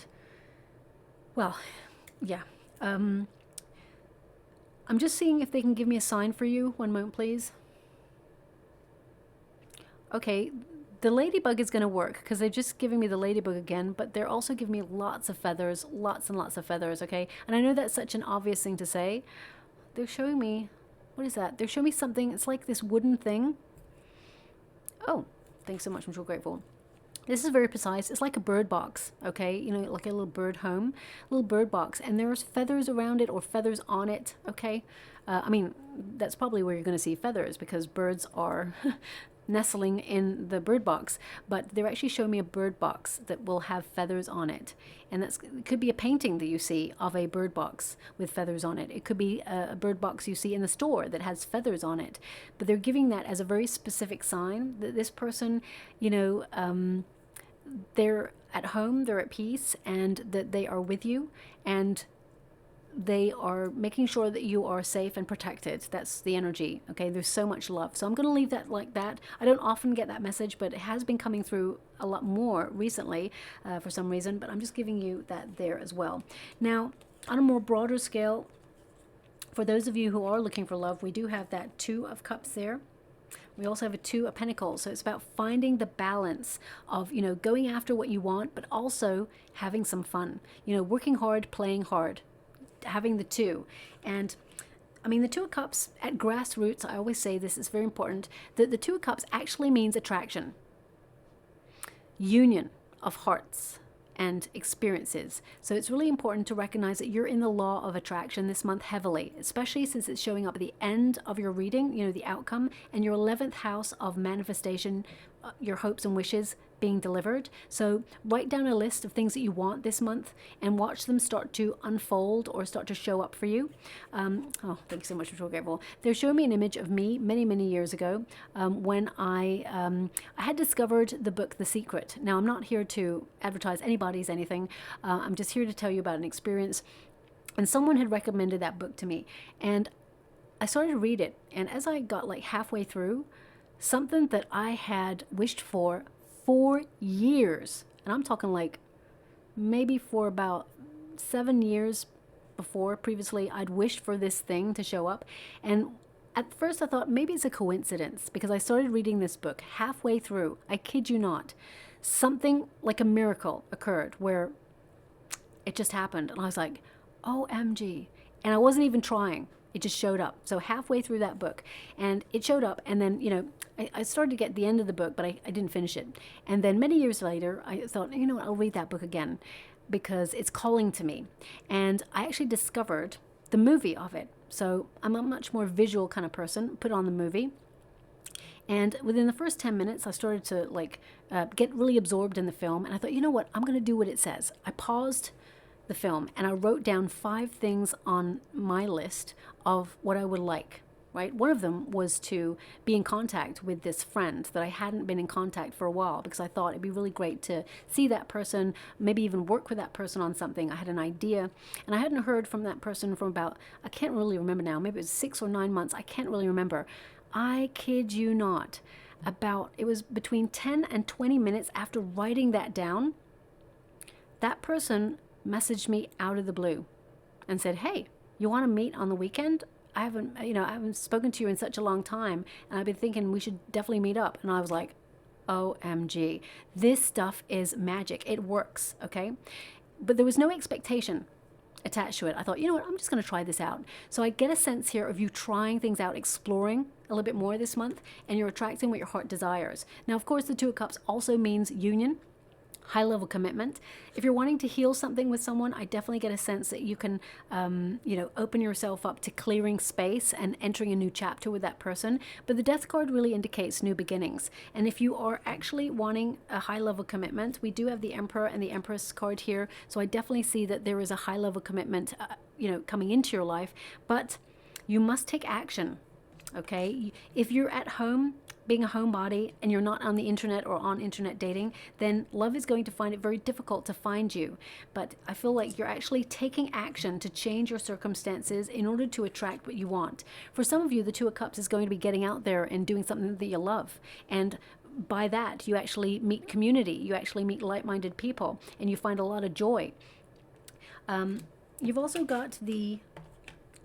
well, yeah. I'm just seeing if they can give me a sign for you. One moment, please. Okay. The ladybug is going to work because they're just giving me the ladybug again, but they're also giving me lots of feathers, lots and lots of feathers, okay? And I know that's such an obvious thing to say. They're showing me, what is that? They're showing me something, it's like this wooden thing. Oh, thanks so much, I'm so grateful. This is very precise. It's like a bird box, okay? You know, like a little bird home, little bird box, and there's feathers around it or feathers on it, okay? I mean, that's probably where you're going to see feathers because birds are nestling in the bird box, but they're actually showing me a bird box that will have feathers on it. And it could be a painting that you see of a bird box with feathers on it. It could be a bird box you see in the store that has feathers on it. But they're giving that as a very specific sign that this person, you know, they're at home, they're at peace, and that they are with you, and they are making sure that you are safe and protected. That's the energy, okay? There's so much love. So I'm going to leave that like that. I don't often get that message, but it has been coming through a lot more recently for some reason, but I'm just giving you that there as well. Now, on a more broader scale, for those of you who are looking for love, we do have that Two of Cups there. We also have a Two of Pentacles. So it's about finding the balance of, you know, going after what you want, but also having some fun, you know, working hard, playing hard, having the two. And I mean, the Two of Cups at grassroots, I always say this is very important, that the Two of Cups actually means attraction, union of hearts and experiences. So it's really important to recognize that you're in the law of attraction this month heavily, especially since it's showing up at the end of your reading, you know, the outcome, and your 11th house of manifestation, your hopes and wishes being delivered. So write down a list of things that you want this month and watch them start to unfold or start to show up for you. Oh, thank you so much, I'm so grateful. They're showing me an image of me many years ago when I had discovered the book The Secret. Now, I'm not here to advertise anybody's anything. I'm just here to tell you about an experience. And someone had recommended that book to me. And I started to read it. And as I got like halfway through, something that I had wished for years, and I'm talking like maybe for about 7 years before, previously, I'd wished for this thing to show up. And at first I thought maybe it's a coincidence because I started reading this book halfway through. I kid you not. Something like a miracle occurred where it just happened. And I was like, OMG. And I wasn't even trying. It just showed up. So halfway through that book, and it showed up, and then, you know, I started to get the end of the book, but I didn't finish it. And then many years later, I thought, you know what, I'll read that book again because it's calling to me. And I actually discovered the movie of it. So I'm a much more visual kind of person, put on the movie. And within the first 10 minutes, I started to like get really absorbed in the film. And I thought, you know what? I'm going to do what it says. I paused the film and I wrote down 5 things on my list of what I would like. Right? One of them was to be in contact with this friend that I hadn't been in contact for a while, because I thought it'd be really great to see that person, maybe even work with that person on something. I had an idea, and I hadn't heard from that person from about, I can't really remember now, maybe it was 6 or 9 months. I can't really remember. I kid you not. It was between 10 and 20 minutes after writing that down, that person messaged me out of the blue and said, hey, you want to meet on the weekend? I haven't spoken to you in such a long time, and I've been thinking we should definitely meet up. And I was like, OMG, this stuff is magic. It works, okay? But there was no expectation attached to it. I thought, you know what, I'm just going to try this out. So I get a sense here of you trying things out, exploring a little bit more this month, and you're attracting what your heart desires. Now, of course, the Two of Cups also means union, high level commitment. If you're wanting to heal something with someone, I definitely get a sense that you can, open yourself up to clearing space and entering a new chapter with that person. But the Death card really indicates new beginnings. And if you are actually wanting a high level commitment, we do have the Emperor and the Empress card here. So I definitely see that there is a high level commitment, coming into your life, but you must take action. Okay. If you're at home, being a homebody, and you're not on the internet or on internet dating, then love is going to find it very difficult to find you. But I feel like you're actually taking action to change your circumstances in order to attract what you want. For some of you, the Two of Cups is going to be getting out there and doing something that you love. And by that, you actually meet community, you actually meet like-minded people, and you find a lot of joy. You've also got the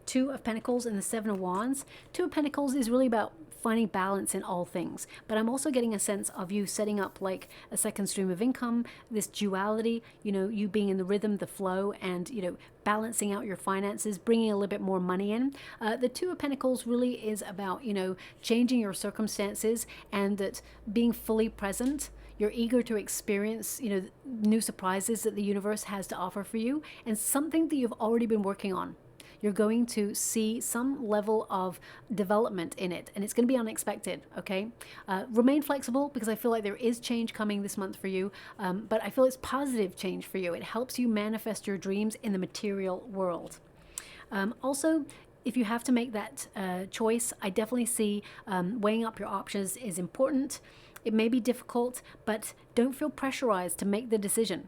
Two of Pentacles and the Seven of Wands. Two of Pentacles is really about finding balance in all things, but I'm also getting a sense of you setting up like a second stream of income, this duality, you being in the rhythm, the flow, and balancing out your finances, bringing a little bit more money in. The Two of Pentacles really is about changing your circumstances, and that being fully present. You're eager to experience, new surprises that the universe has to offer for you, and something that you've already been working on. You're going to see some level of development in it, and it's going to be unexpected, okay? Remain flexible, because I feel like there is change coming this month for you, but I feel it's positive change for you. It helps you manifest your dreams in the material world. Also, if you have to make that choice, I definitely see weighing up your options is important. It may be difficult, but don't feel pressurized to make the decision.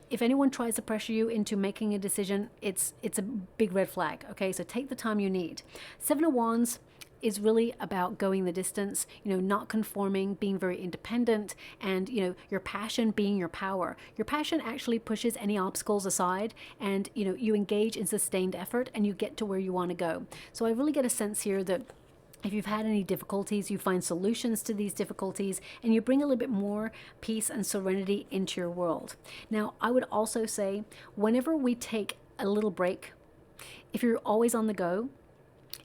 If anyone tries to pressure you into making a decision, it's a big red flag, okay? So take the time you need. Seven of Wands is really about going the distance, not conforming, being very independent, and, your passion being your power. Your passion actually pushes any obstacles aside, and, you engage in sustained effort, and you get to where you want to go. So I really get a sense here that if you've had any difficulties, you find solutions to these difficulties, and you bring a little bit more peace and serenity into your world. Now, I would also say, whenever we take a little break, if you're always on the go,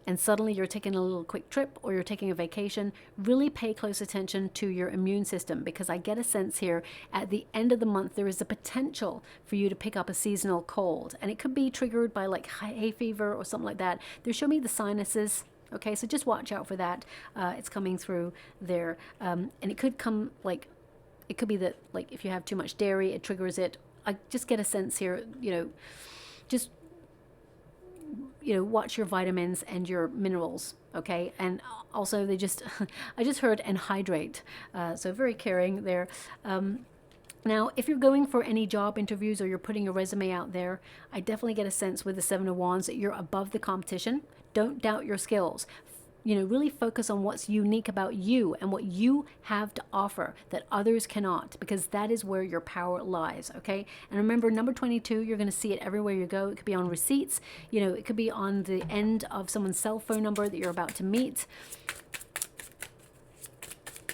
and suddenly you're taking a little quick trip or you're taking a vacation, really pay close attention to your immune system, because I get a sense here at the end of the month there is a potential for you to pick up a seasonal cold, and it could be triggered by like hay fever or something like that. They show me the sinuses. Okay, so just watch out for that. It's coming through there. And it could come it could be that if you have too much dairy, it triggers it. I just get a sense here, just, watch your vitamins and your minerals, okay? And also I just heard and hydrate. So very caring there. Now, if you're going for any job interviews or you're putting your resume out there, I definitely get a sense with the Seven of Wands that you're above the competition. Don't doubt your skills. Really focus on what's unique about you and what you have to offer that others cannot, because that is where your power lies, okay? And remember, number 22, you're going to see it everywhere you go. It could be on receipts, it could be on the end of someone's cell phone number that you're about to meet.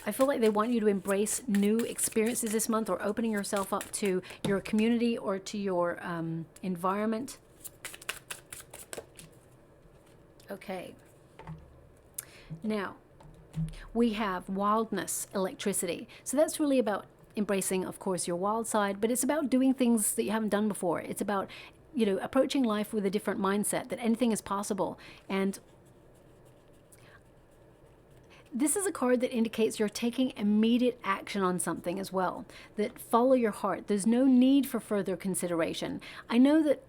I feel like they want you to embrace new experiences this month, or opening yourself up to your community or to your environment. Okay. Now, we have wildness, electricity. So that's really about embracing, of course, your wild side, but it's about doing things that you haven't done before. It's about, approaching life with a different mindset, that anything is possible. And This is a card that indicates you're taking immediate action on something as well, that follow your heart. There's no need for further consideration. I know that,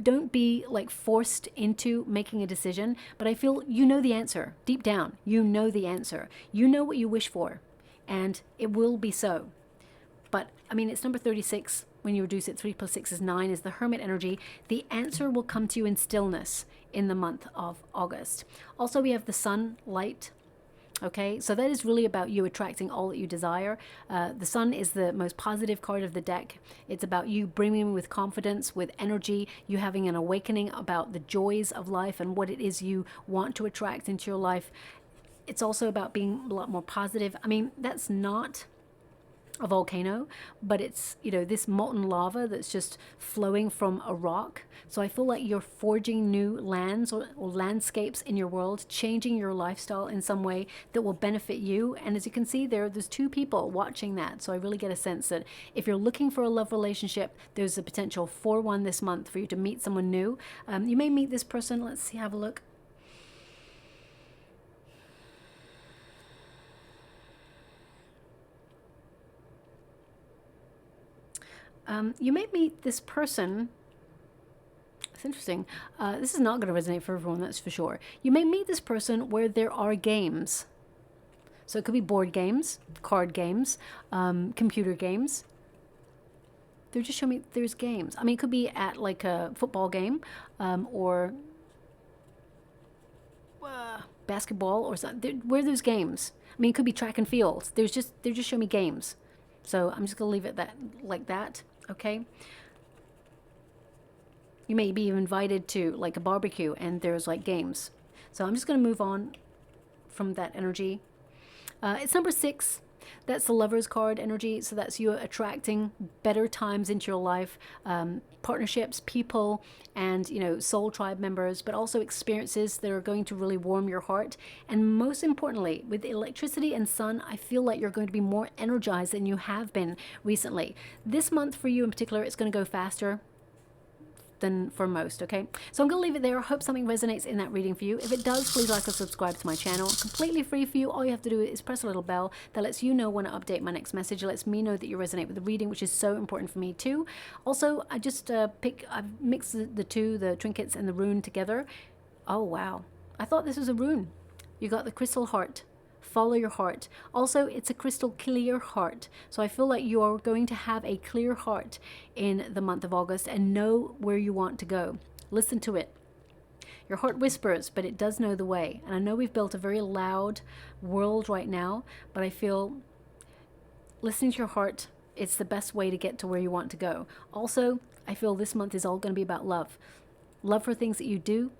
don't be like forced into making a decision, but I feel you know the answer. Deep down, you know the answer. You know what you wish for, and it will be so. But, I mean, it's number 36. When you reduce it, 3 plus 6 is 9, is the Hermit energy. The answer will come to you in stillness in the month of August. Also, we have the Sun, light. Okay, so that is really about you attracting all that you desire. The Sun is the most positive card of the deck. It's about you brimming with confidence, with energy, you having an awakening about the joys of life and what it is you want to attract into your life. It's also about being a lot more positive. I mean, that's not a volcano, but it's, this molten lava that's just flowing from a rock. So I feel like you're forging new lands or landscapes in your world, changing your lifestyle in some way that will benefit you. And as you can see there's two people watching that. So I really get a sense that if you're looking for a love relationship, there's a potential for one this month for you to meet someone new. You may meet this person. Let's see, have a look. You may meet this person. It's interesting. This is not going to resonate for everyone, that's for sure. You may meet this person where there are games. So it could be board games, card games, computer games. They're just showing me there's games. I mean, it could be at like a football game or basketball or something. Where there's games. I mean, it could be track and field. They're just showing me games. So I'm just going to leave it like that. Okay. You may be invited to like a barbecue and there's like games. So I'm just going to move on from that energy. It's number 6. That's the Lover's card energy. So that's you attracting better times into your life, partnerships, people, and, soul tribe members, but also experiences that are going to really warm your heart. And most importantly, with electricity and sun, I feel like you're going to be more energized than you have been recently. This month for you in particular, it's going to go faster than for most. Okay, so I'm gonna leave it there. I hope something resonates in that reading for you. If it does, please like or subscribe to my channel. Completely free for you. All you have to do is press a little bell that lets you know when I update my next message. It lets me know that you resonate with the reading, which is so important for me too. Also, I just I've mixed the two, the trinkets and the rune together. Oh wow, I thought this was a rune. You got the crystal heart. Follow your heart. Also, it's a crystal clear heart. So I feel like you are going to have a clear heart in the month of August and know where you want to go. Listen to it. Your heart whispers, but it does know the way. And I know we've built a very loud world right now, but I feel listening to your heart, it's the best way to get to where you want to go. Also, I feel this month is all going to be about love. Love for things that you do,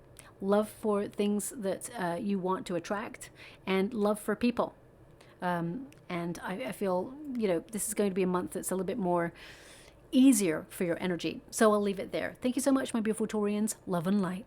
love for things that you want to attract, and love for people. And I feel, this is going to be a month that's a little bit more easier for your energy. So I'll leave it there. Thank you so much, my beautiful Taurians. Love and light.